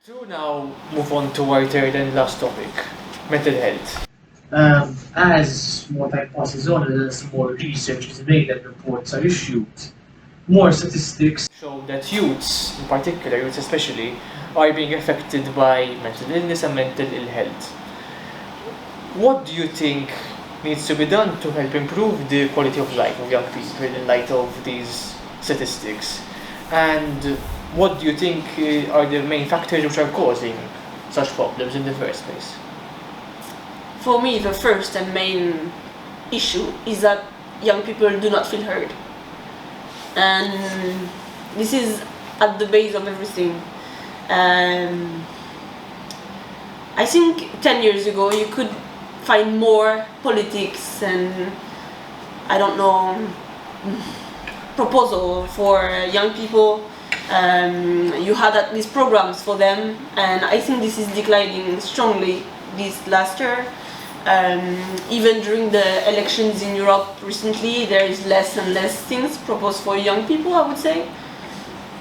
To now move on to our third and last topic, mental health. As more time passes on and as more research is made and reports are issued, more statistics Show that youths, in particular, youths especially, are being affected by mental illness and mental ill health. What do you think needs to be done to help improve the quality of life of young people in light of these statistics? And what do you think are the main factors which are causing such problems in the first place? For me, the first and main issue is that young people do not feel heard. And this is at the base of everything. I think 10 years ago you could find more politics and, I don't know, proposal for young people. You had at least programs for them, and I think this is declining strongly this last year. Even during the elections in Europe recently, there is less and less things proposed for young people, I would say.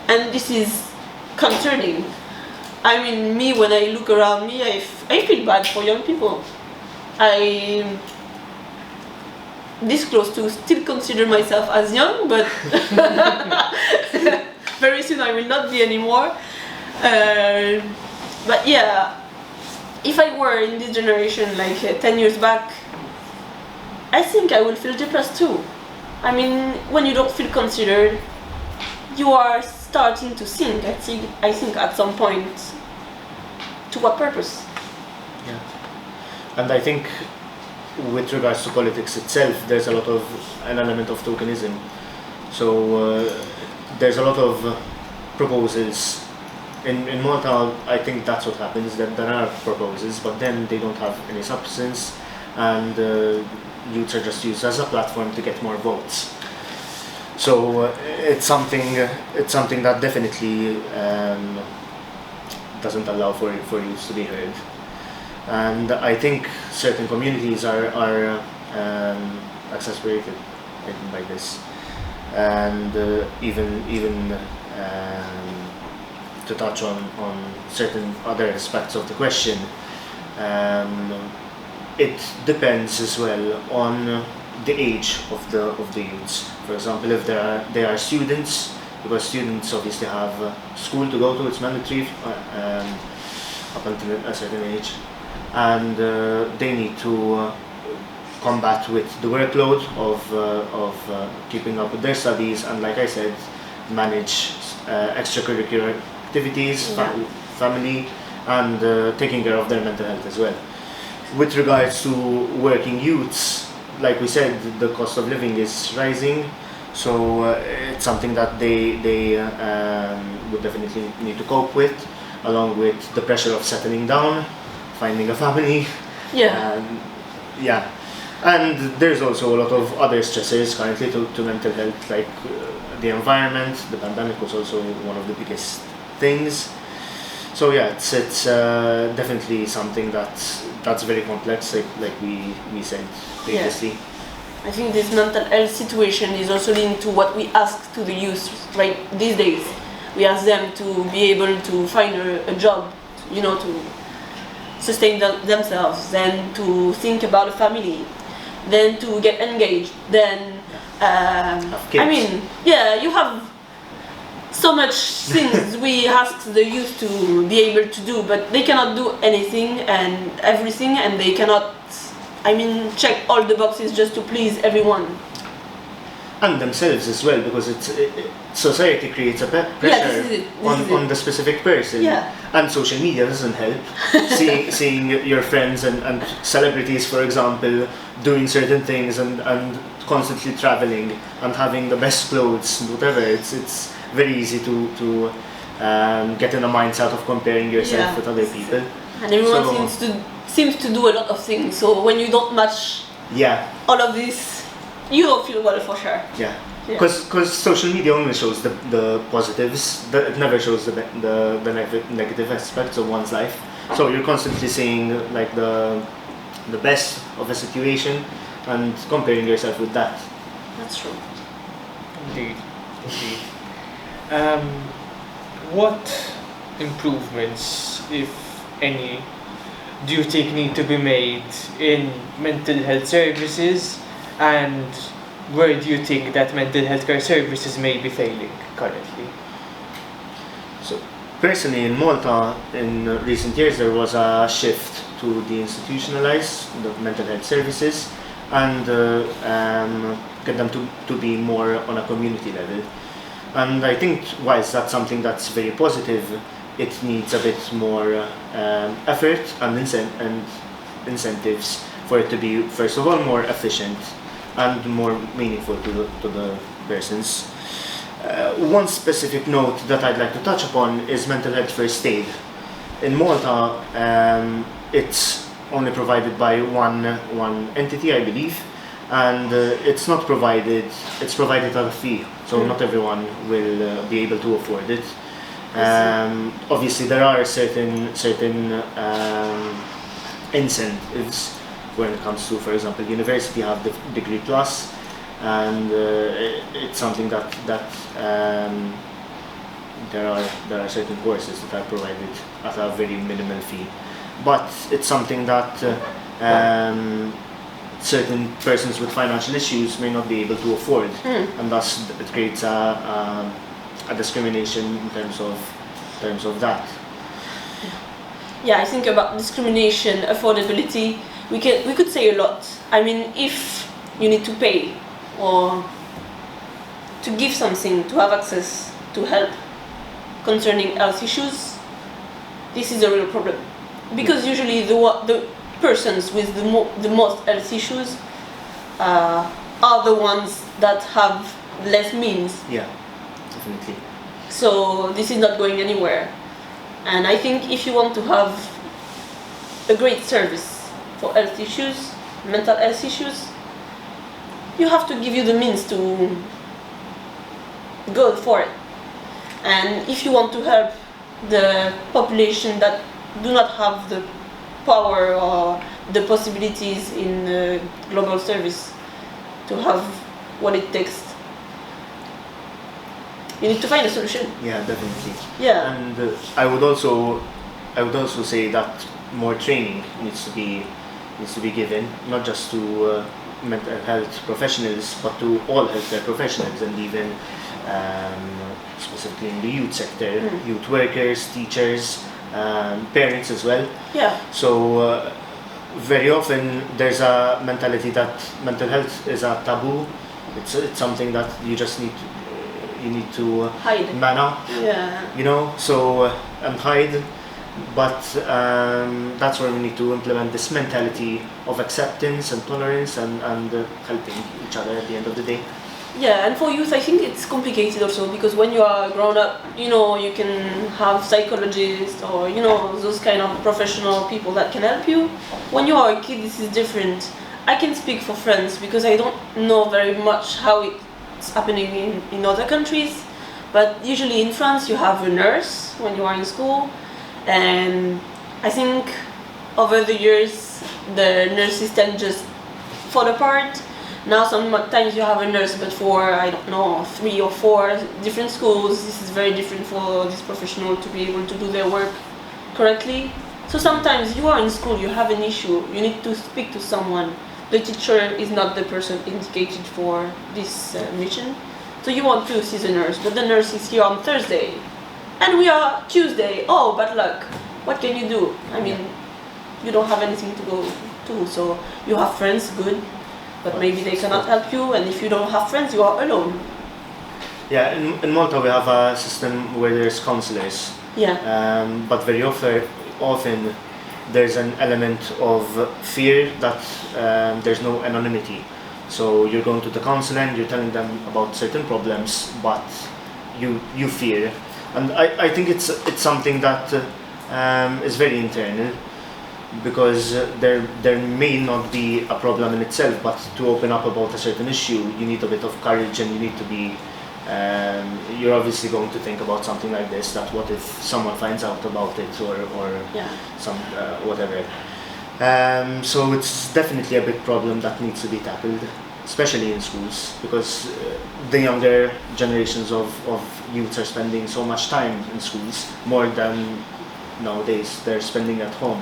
And this is concerning. I mean, me, when I look around me, I feel bad for young people. I'm this close to still consider myself as young, but very soon I will not be anymore. But yeah, if I were in this generation like 10 years back, I think I will feel depressed too. I mean, when you don't feel considered, you are starting to think, I think at some point, to what purpose? Yeah. And I think with regards to politics itself, there's an element of tokenism. So there's a lot of proposals. In Malta, I think that's what happens, that there are proposals, but then they don't have any substance, and youths are just used as a platform to get more votes. So it's something that definitely doesn't allow for youths to be heard. And I think certain communities are exasperated by this, and even to touch on certain other aspects of the question, it depends as well on the age of the youths. For example, if they are students, because students obviously have school to go to, it's mandatory up until a certain age, and they need to combat with the workload of keeping up with their studies, and like I said, manage extracurricular activities, family, and taking care of their mental health as well. With regards to working youths, like we said, the cost of living is rising, so it's something that they would definitely need to cope with, along with the pressure of settling down, finding a family. And there's also a lot of other stressors currently to mental health, like the environment. The pandemic was also one of the biggest things. So yeah, it's definitely something that's very complex, like we said previously. Yeah. I think this mental health situation is also linked to what we ask to the youth right these days. We ask them to be able to find a job, to sustain themselves, then to think about a family, then to get engaged, then I mean, you have so much things we ask the youth to be able to do, but they cannot do anything and everything, and they cannot, check all the boxes just to please everyone. And themselves as well, because society creates a pressure on the specific person. Yeah. And social media doesn't help. seeing your friends and celebrities, for example, doing certain things and constantly traveling and having the best clothes, whatever, it's very easy to get in a mindset of comparing yourself with other people. And everyone seems to do a lot of things, so when you don't match all of this, you don't feel well for sure. Yeah, because social media only shows the positives. It never shows the negative aspects of one's life. So you're constantly seeing like the best of a situation and comparing yourself with that. That's true. Indeed. What improvements, if any, do you think need to be made in mental health services, and where do you think that mental health care services may be failing currently? So personally in Malta in recent years there was a shift to deinstitutionalize the mental health services and get them to be more on a community level. And I think whilst that's something that's very positive, it needs a bit more effort and incentives for it to be, first of all, more efficient and more meaningful to the persons. One specific note that I'd like to touch upon is mental health first aid. In Malta, it's only provided by one entity, I believe, and it's not provided, it's provided at a fee, so not everyone will be able to afford it. Obviously there are certain incentives when it comes to, for example, university have the degree plus, and it's something that there are certain courses that are provided at a very minimal fee, but it's something that certain persons with financial issues may not be able to afford, and thus it creates a discrimination in terms of that. Yeah, I think about discrimination, affordability, we could say a lot. I mean, if you need to pay or to give something, to have access to help concerning health issues, this is a real problem. Because usually the persons with the most health issues are the ones that have less means. Yeah, definitely. So this is not going anywhere. And I think if you want to have a great service for health issues, mental health issues, you have to give you the means to go for it. And if you want to help the population that do not have the power or the possibilities in the global service to have what it takes, you need to find a solution. Yeah, definitely. Yeah. And I would also say that more training needs to be given, not just to mental health professionals, but to all healthcare professionals, and even specifically in the youth sector, youth workers, teachers, parents as well. Yeah. So very often there's a mentality that mental health is a taboo. It's something that you just need to Hide. manage, Yeah. so and hide. But that's where we need to implement this mentality of acceptance and tolerance and helping each other at the end of the day. Yeah, and for youth I think it's complicated also, because when you are grown up, you can have psychologists or those kind of professional people that can help you. When you are a kid, this is different. I can speak for France because I don't know very much how it's happening in other countries, but usually in France you have a nurse when you are in school, and I think over the years the nurse system just fall apart. Now sometimes you have a nurse, but for, I don't know, 3 or 4 different schools, this is very different for this professional to be able to do their work correctly. So sometimes you are in school, you have an issue, you need to speak to someone. The teacher is not the person indicated for this mission. So you want to see the nurse, but the nurse is here on Thursday. And we are Tuesday. Oh, bad luck. What can you do? I mean, you don't have anything to go to, so you have friends, good. But maybe they cannot help you, and if you don't have friends, you are alone. Yeah, in Malta we have a system where there's counselors. Yeah. But very often there's an element of fear that there's no anonymity. So you're going to the counsellor and you're telling them about certain problems, but you fear. And I think it's something that is very internal, because there may not be a problem in itself, but to open up about a certain issue, you need a bit of courage, and you need to be, you're obviously going to think about something like this, that what if someone finds out about it, or some whatever. So it's definitely a big problem that needs to be tackled. especially in schools, because the younger generations of youths are spending so much time in schools, more than nowadays they're spending at home.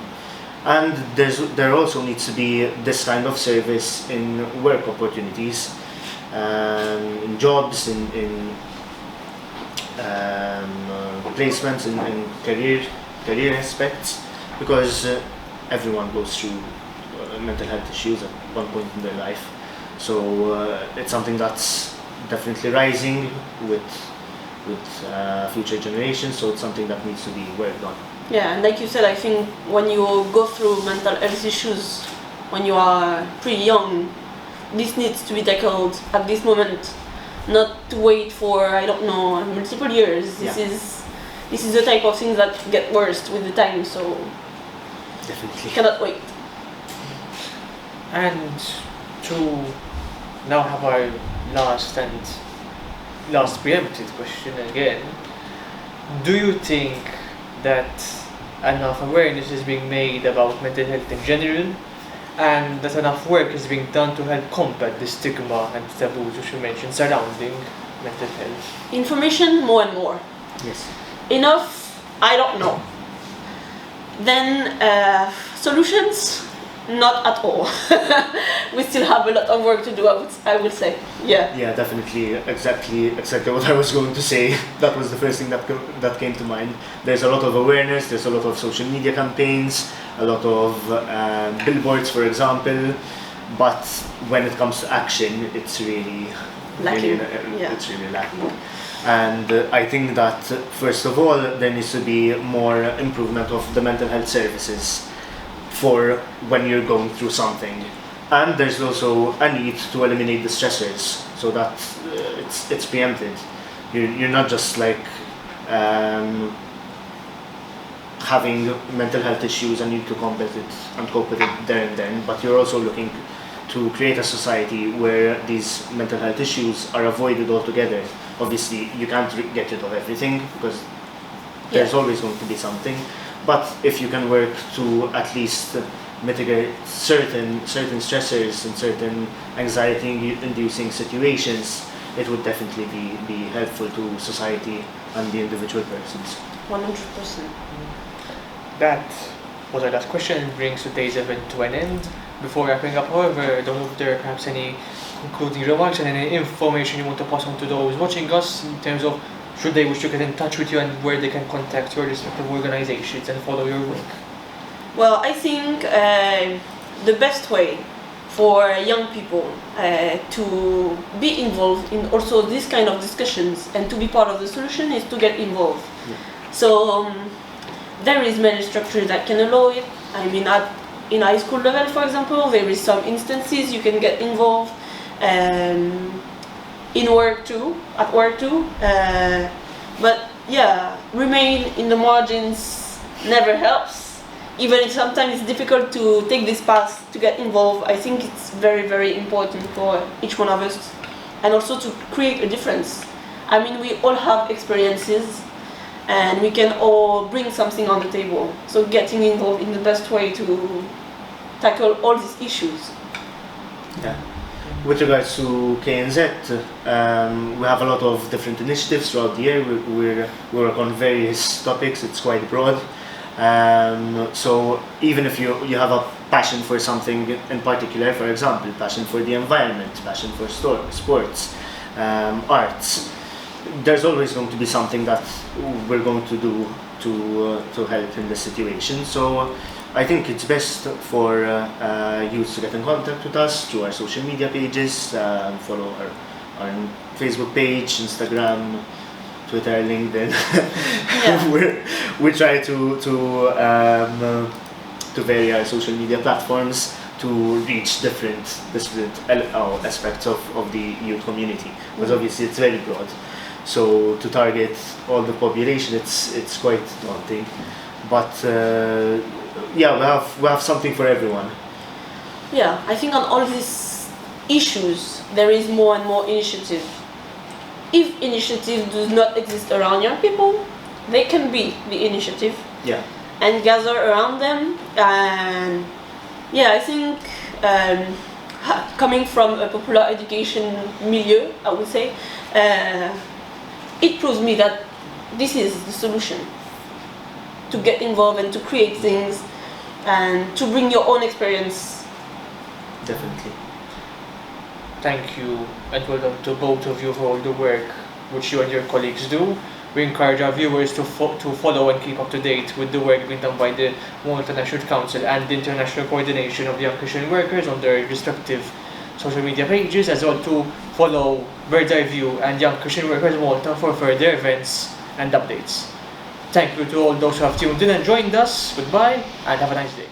And there also needs to be this kind of service in work opportunities, in jobs, in placements, in career aspects, because everyone goes through mental health issues at one point in their life. So it's something that's definitely rising with future generations. So it's something that needs to be worked on. Yeah, and like you said, I think when you go through mental health issues when you are pretty young, this needs to be tackled at this moment, not to wait for, I don't know, multiple years. This is the type of things that get worse with the time, so Definitely. cannot wait. And to now have our last preempted question again, do you think that enough awareness is being made about mental health in general, and that enough work is being done to help combat the stigma and taboos which you mentioned surrounding mental health? Information, more and more. Yes. Enough, I don't know. Then solutions, not at all. We still have a lot of work to do, I would say. Yeah. Yeah, definitely. Exactly what I was going to say. That was the first thing that came to mind. There's a lot of awareness. There's a lot of social media campaigns, a lot of billboards, for example. But when it comes to action, it's really Lacking. It's really lacking. And I think that first of all, there needs to be more improvement of the mental health services for when you're going through something. And there's also a need to eliminate the stressors so that it's preempted. You're not just like having mental health issues and need to combat it and cope with it there and then, but you're also looking to create a society where these mental health issues are avoided altogether. Obviously, you can't get rid of everything because there's always going to be something. But if you can work to at least mitigate certain stressors and certain anxiety-inducing situations, it would definitely be helpful to society and the individual persons. 100%. That was our last question and brings today's event to an end. Before wrapping up, however, I don't know if there are perhaps any concluding remarks and any information you want to pass on to those watching us in terms of should they wish to get in touch with you and where they can contact your respective organizations and follow your work. Well, I think the best way for young people to be involved in also this kind of discussions and to be part of the solution is to get involved. Yeah. So there is many structures that can allow it. I mean, in high school level, for example, there is some instances you can get involved. At work too. But yeah, remain in the margins never helps. Even if sometimes it's difficult to take this path to get involved, I think it's very, very important for each one of us, and also to create a difference. I mean, we all have experiences, and we can all bring something on the table. So getting involved in the best way to tackle all these issues. Yeah. With regards to KNZ, we have a lot of different initiatives throughout the year. We work on various topics. It's quite broad. So even if you have a passion for something in particular, for example, passion for the environment, passion for sports, arts, there's always going to be something that we're going to do to help in the situation. So I think it's best for youth to get in contact with us through our social media pages, follow our Facebook page, Instagram, Twitter, LinkedIn. Yeah. We try to vary our social media platforms to reach different aspects of the youth community, because obviously it's very broad. So to target all the population, it's quite daunting. But yeah, we have something for everyone. Yeah, I think on all these issues, there is more and more initiative. If initiative does not exist around young people, they can be the initiative. Yeah. And gather around them. And yeah, I think coming from a popular education milieu, I would say, it proves me that this is the solution. To get involved and to create things and to bring your own experience. Definitely. Thank you and well done to both of you for all the work which you and your colleagues do. We encourage our viewers to follow and keep up to date with the work being done by the Malta National Council and the International Coordination of Young Christian Workers on their respective social media pages, as well to follow Bird's Eye View and Young Christian Workers Malta for further events and updates. Thank you to all those who have tuned in and joined us. Goodbye and have a nice day.